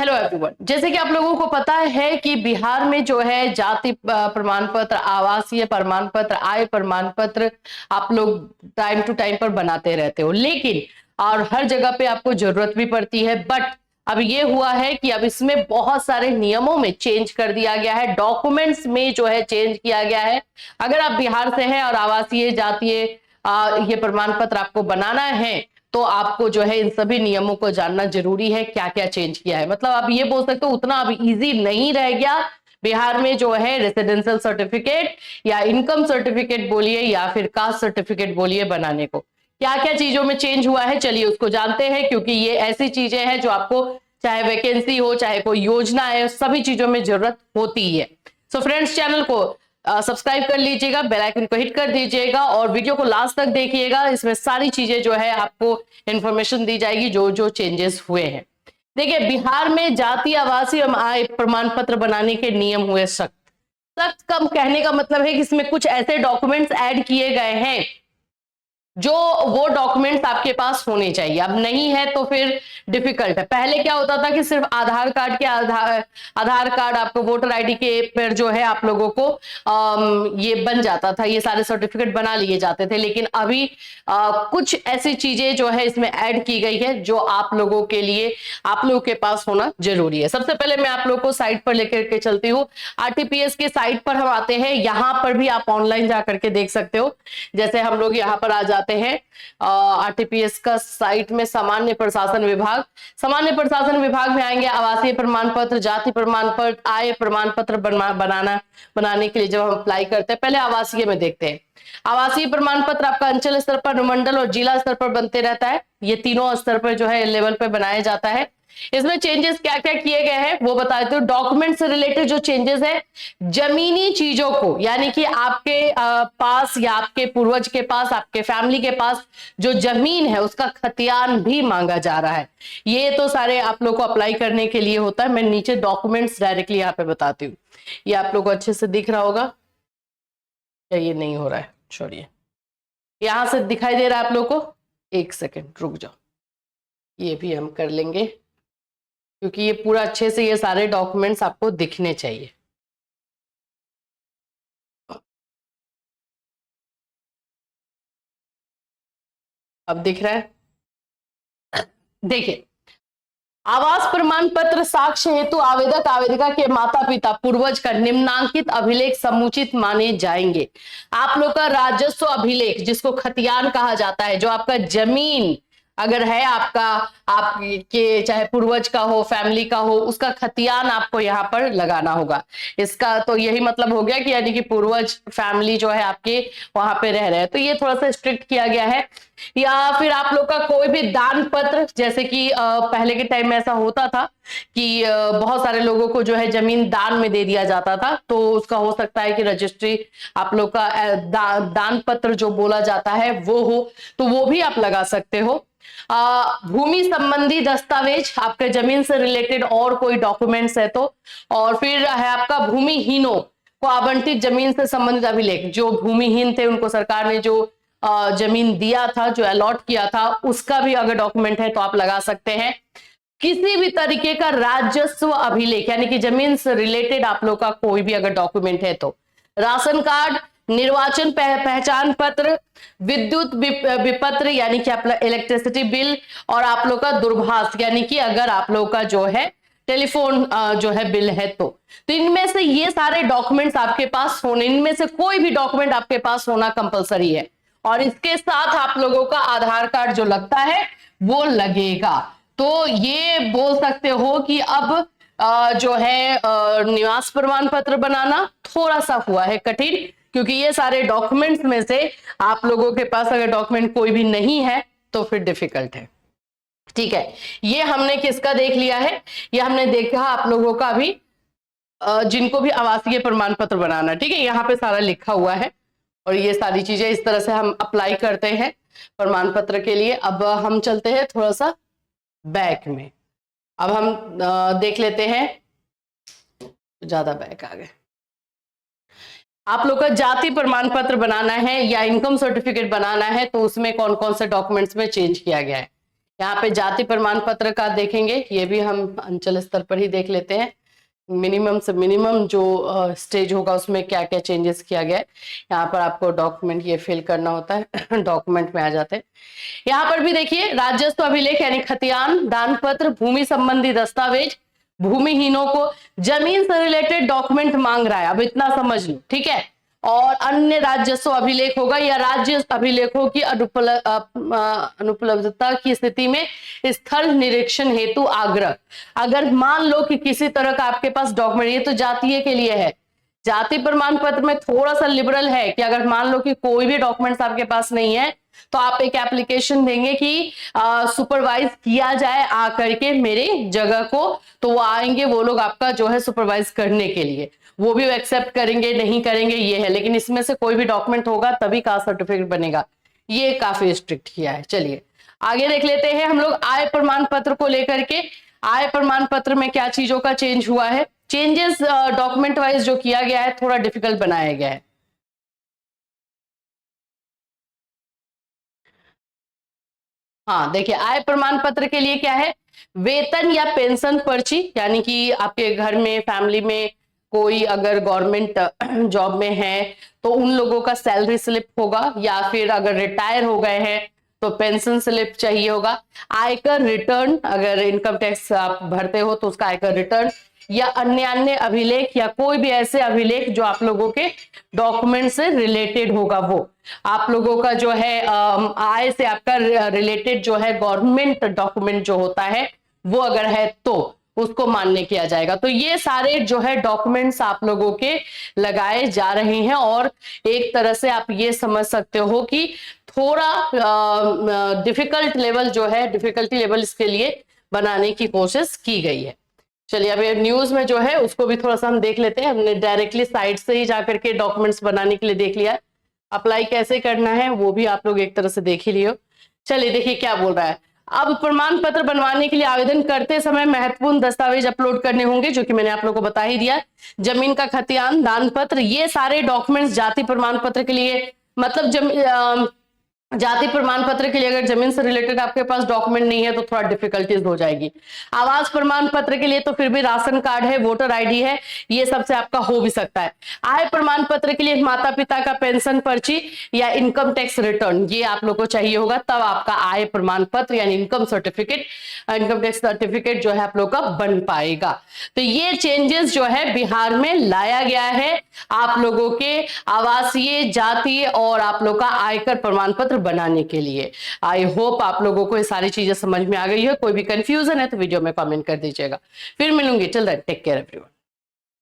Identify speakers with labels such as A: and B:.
A: Hello everyone, जैसे कि आप लोगों को पता है कि बिहार में जो है जाति प्रमाण पत्र, आवासीय प्रमाण पत्र, आय प्रमाण पत्र आप लोग टाइम टू टाइम पर बनाते रहते हो, लेकिन और हर जगह पे आपको जरूरत भी पड़ती है। बट अब ये हुआ है कि अब इसमें बहुत सारे नियमों में चेंज कर दिया गया है, डॉक्यूमेंट्स में जो है चेंज किया गया है। अगर आप बिहार से हैं और आवासीय जातीय ये प्रमाण पत्र आपको बनाना है तो आपको जो है इन सभी नियमों को जानना जरूरी है, क्या क्या चेंज किया है। मतलब आप ये बोल सकते हो उतना अब इजी नहीं रह गया बिहार में जो है रेसिडेंशियल सर्टिफिकेट या इनकम सर्टिफिकेट बोलिए या फिर कास्ट सर्टिफिकेट बोलिए बनाने को। क्या क्या चीजों में चेंज हुआ है चलिए उसको जानते हैं, क्योंकि ये ऐसी चीजें हैं जो आपको चाहे वैकेंसी हो चाहे कोई योजना है सभी चीजों में जरूरत होती है। सो फ्रेंड्स, चैनल को सब्सक्राइब कर लीजिएगा, बेल आइकन को हिट कर दीजिएगा और वीडियो को लास्ट तक देखिएगा। इसमें सारी चीजें जो है आपको इंफॉर्मेशन दी जाएगी जो जो चेंजेस हुए हैं। देखिए, बिहार में जाति आवासीय एवं आय प्रमाण पत्र बनाने के नियम हुए सख्त। सख्त कम कहने का मतलब है कि इसमें कुछ ऐसे डॉक्यूमेंट्स ऐड किए गए हैं जो वो डॉक्यूमेंट्स आपके पास होने चाहिए। अब नहीं है तो फिर डिफिकल्ट है। पहले क्या होता था कि सिर्फ आधार कार्ड के आधार कार्ड आपको वोटर आईडी के पर जो है आप लोगों को ये बन जाता था, ये सारे सर्टिफिकेट बना लिए जाते थे। लेकिन अभी कुछ ऐसी चीजें जो है इसमें ऐड की गई है जो आप लोगों के लिए आप लोगों के पास होना जरूरी है। सबसे पहले मैं आप लोगों को साइट पर लेकर के चलती हूँ। आरटीपीएस के साइट पर हम आते हैं, यहां पर भी आप ऑनलाइन जाकर के देख सकते हो। जैसे हम लोग यहाँ पर आ जाते हैं आरटीपीएस का साइट में, सामान्य प्रशासन विभाग। सामान्य प्रशासन विभाग में आएंगे, आवासीय प्रमाण पत्र, जाति प्रमाण पत्र, आय प्रमाण पत्र बनाने के लिए जब हम अप्लाई करते हैं, पहले आवासीय में देखते हैं। आवासीय प्रमाण पत्र आपका अंचल स्तर पर, अनुमंडल और जिला स्तर पर बनते रहता है। ये तीनों स्तर पर जो है लेवल पे बनाया जाता है। इसमें चेंजेस क्या क्या किए गए हैं वो बता देते हो। डॉक्यूमेंट से रिलेटेड जो चेंजेस है, जमीनी चीजों को, यानी कि आपके पास या आपके पूर्वज के पास, आपके फैमिली के पास जो जमीन है उसका खतियान भी मांगा जा रहा है। ये तो सारे आप लोग को अप्लाई करने के लिए होता है। मैं नीचे डॉक्यूमेंट्स डायरेक्टली यहाँ पे बताती हूँ। ये आप लोग को अच्छे से दिख रहा होगा या ये नहीं हो रहा है? छोड़िए, यहां से दिखाई दे रहा है आप लोग को? एक सेकेंड रुक जाओ, ये भी हम कर लेंगे क्योंकि ये पूरा अच्छे से ये सारे डॉक्यूमेंट्स आपको दिखने चाहिए। अब दिख रहा है? देखिए, आवास प्रमाण पत्र साक्ष्य हेतु आवेदक आवेदिका के माता पिता पूर्वज का निम्नांकित अभिलेख समुचित माने जाएंगे। आप लोग का राजस्व अभिलेख, जिसको खतियान कहा जाता है, जो आपका जमीन अगर है आपका, आपके चाहे पूर्वज का हो, फैमिली का हो, उसका खतियान आपको यहाँ पर लगाना होगा। इसका तो यही मतलब हो गया कि यानी कि पूर्वज फैमिली जो है आपके वहां पे रह रहे हैं, तो ये थोड़ा सा स्ट्रिक्ट किया गया है। या फिर आप लोग का कोई भी दान पत्र, जैसे कि पहले के टाइम में ऐसा होता था कि बहुत सारे लोगों को जो है जमीन दान में दे दिया जाता था, तो उसका हो सकता है कि रजिस्ट्री आप लोग का दान पत्र जो बोला जाता है वो हो, तो वो भी आप लगा सकते हो। भूमि संबंधी दस्तावेज, आपके जमीन से रिलेटेड और कोई डॉक्यूमेंट्स है तो। और फिर है आपका भूमिहीनों को आवंटित जमीन से संबंधित अभिलेख, जो भूमिहीन थे उनको सरकार ने जो जमीन दिया था, जो अलॉट किया था, उसका भी अगर डॉक्यूमेंट है तो आप लगा सकते हैं। किसी भी तरीके का राजस्व अभिलेख, यानी कि जमीन से रिलेटेड आप लोग का कोई भी अगर डॉक्यूमेंट है तो। राशन कार्ड, निर्वाचन पहचान पत्र, विद्युत विपत्र यानी कि आपका इलेक्ट्रिसिटी बिल, और आप लोग का दूरभाष यानी कि अगर आप लोग का जो है टेलीफोन जो है बिल है तो इनमें से ये सारे डॉक्यूमेंट्स आपके पास होने, इनमें से कोई भी डॉक्यूमेंट आपके पास होना कंपलसरी है। और इसके साथ आप लोगों का आधार कार्ड जो लगता है वो लगेगा। तो ये बोल सकते हो कि अब जो है निवास प्रमाण पत्र बनाना थोड़ा सा हुआ है कठिन, क्योंकि ये सारे डॉक्यूमेंट्स में से आप लोगों के पास अगर डॉक्यूमेंट कोई भी नहीं है तो फिर डिफिकल्ट है। ठीक है, ये हमने किसका देख लिया है? ये हमने देखा आप लोगों का भी जिनको भी आवासीय प्रमाण पत्र बनाना। ठीक है, यहाँ पे सारा लिखा हुआ है और ये सारी चीजें इस तरह से हम अप्लाई करते हैं प्रमाण पत्र के लिए। अब हम चलते हैं थोड़ा सा बैक में। अब हम देख लेते हैं, ज्यादा बैक आ गए। आप लोग का जाति प्रमाण पत्र बनाना है या इनकम सर्टिफिकेट बनाना है तो उसमें कौन कौन से डॉक्यूमेंट्स में चेंज किया गया है। यहाँ पे जाति प्रमाण पत्र का देखेंगे, ये भी हम अंचल स्तर पर ही देख लेते हैं। मिनिमम से मिनिमम जो स्टेज होगा उसमें क्या क्या चेंजेस किया गया है। यहाँ पर आपको डॉक्यूमेंट ये फिल करना होता है डॉक्यूमेंट में आ जाते हैं। यहाँ पर भी देखिए राजस्व अभिलेख यानी खतियान, दान पत्र, भूमि संबंधी दस्तावेज, भूमिहीनों को जमीन से रिलेटेड डॉक्यूमेंट मांग रहा है, अब इतना समझ लो, ठीक है। और अन्य राजस्व अभिलेख होगा या राज्य अभिलेखों की अनुपलब्धता की स्थिति में स्थल निरीक्षण हेतु आग्रह। अगर मान लो कि किसी तरह का आपके पास डॉक्यूमेंट, ये तो जातीय के लिए है, जाति प्रमाण पत्र में थोड़ा सा लिबरल है कि अगर मान लो कि कोई भी डॉक्यूमेंट्स आपके पास नहीं है तो आप एक एप्लीकेशन देंगे कि सुपरवाइज किया जाए आ करके मेरे जगह को, तो वो आएंगे, वो लोग आपका जो है सुपरवाइज करने के लिए, वो भी एक्सेप्ट करेंगे नहीं करेंगे ये है, लेकिन इसमें से कोई भी डॉक्यूमेंट होगा तभी कास्ट सर्टिफिकेट बनेगा। ये काफी स्ट्रिक्ट किया है। चलिए आगे देख लेते हैं हम लोग आय प्रमाण पत्र को लेकर के। आय प्रमाण पत्र में क्या चीजों का चेंज हुआ है, चेंजेस डॉक्यूमेंट वाइज जो किया गया है थोड़ा डिफिकल्ट बनाया गया है। हाँ देखिए, आय प्रमाण पत्र के लिए क्या है, वेतन या पेंशन पर्ची, यानी कि आपके घर में फैमिली में कोई अगर गवर्नमेंट जॉब में है तो उन लोगों का सैलरी स्लिप होगा, या फिर अगर रिटायर हो गए हैं तो पेंशन स्लिप चाहिए होगा। आयकर रिटर्न, अगर इनकम टैक्स आप भरते हो तो उसका आयकर रिटर्न, या अन्य अन्य अभिलेख या कोई भी ऐसे अभिलेख जो आप लोगों के डॉक्यूमेंट से रिलेटेड होगा, वो आप लोगों का जो है आय से आपका रिलेटेड जो है गवर्नमेंट डॉक्यूमेंट जो होता है वो अगर है तो उसको मान्य किया जाएगा। तो ये सारे जो है डॉक्यूमेंट्स आप लोगों के लगाए जा रहे हैं, और एक तरह से आप ये समझ सकते हो कि थोड़ा डिफिकल्ट लेवल जो है, डिफिकल्टी लेवल इसके लिए बनाने की कोशिश की गई है। चलिए अब न्यूज में जो है उसको भी थोड़ा सा हम देख लेते हैं। हमने डायरेक्टली साइट से ही जाकर के डॉक्यूमेंट्स बनाने के लिए देख लिया, अप्लाई कैसे करना है वो भी आप लोग एक तरह से देख ही लियो। चलिए देखिए क्या बोल रहा है। अब प्रमाण पत्र बनवाने के लिए आवेदन करते समय महत्वपूर्ण दस्तावेज अपलोड करने होंगे, जो कि मैंने आप लोगों को बता ही दिया। जमीन का खतियान, दान पत्र, ये सारे डॉक्यूमेंट्स जाति प्रमाण पत्र के लिए, मतलब जाति प्रमाण पत्र के लिए अगर जमीन से रिलेटेड आपके पास डॉक्यूमेंट नहीं है तो थोड़ा डिफिकल्टीज हो जाएगी। आवास प्रमाण पत्र के लिए तो फिर भी राशन कार्ड है, वोटर आईडी है, ये सबसे आपका हो भी सकता है। आय प्रमाण पत्र के लिए माता पिता का पेंशन पर्ची या इनकम टैक्स रिटर्न, ये आप लोग को चाहिए होगा, तब आपका आय प्रमाण पत्र यानी income certificate, income tax certificate जो है आप लोग का बन पाएगा। तो ये चेंजेस जो है बिहार में लाया गया है आप लोगों के आवासीय, जातीय और आप लोग का आयकर प्रमाण पत्र बनाने के लिए। आई होप आप लोगों को ये सारी चीजें समझ में आ गई है। कोई भी कंफ्यूजन है तो वीडियो में कमेंट कर दीजिएगा। फिर मिलूंगी, चल रहा है, टेक केयर एवरीवन।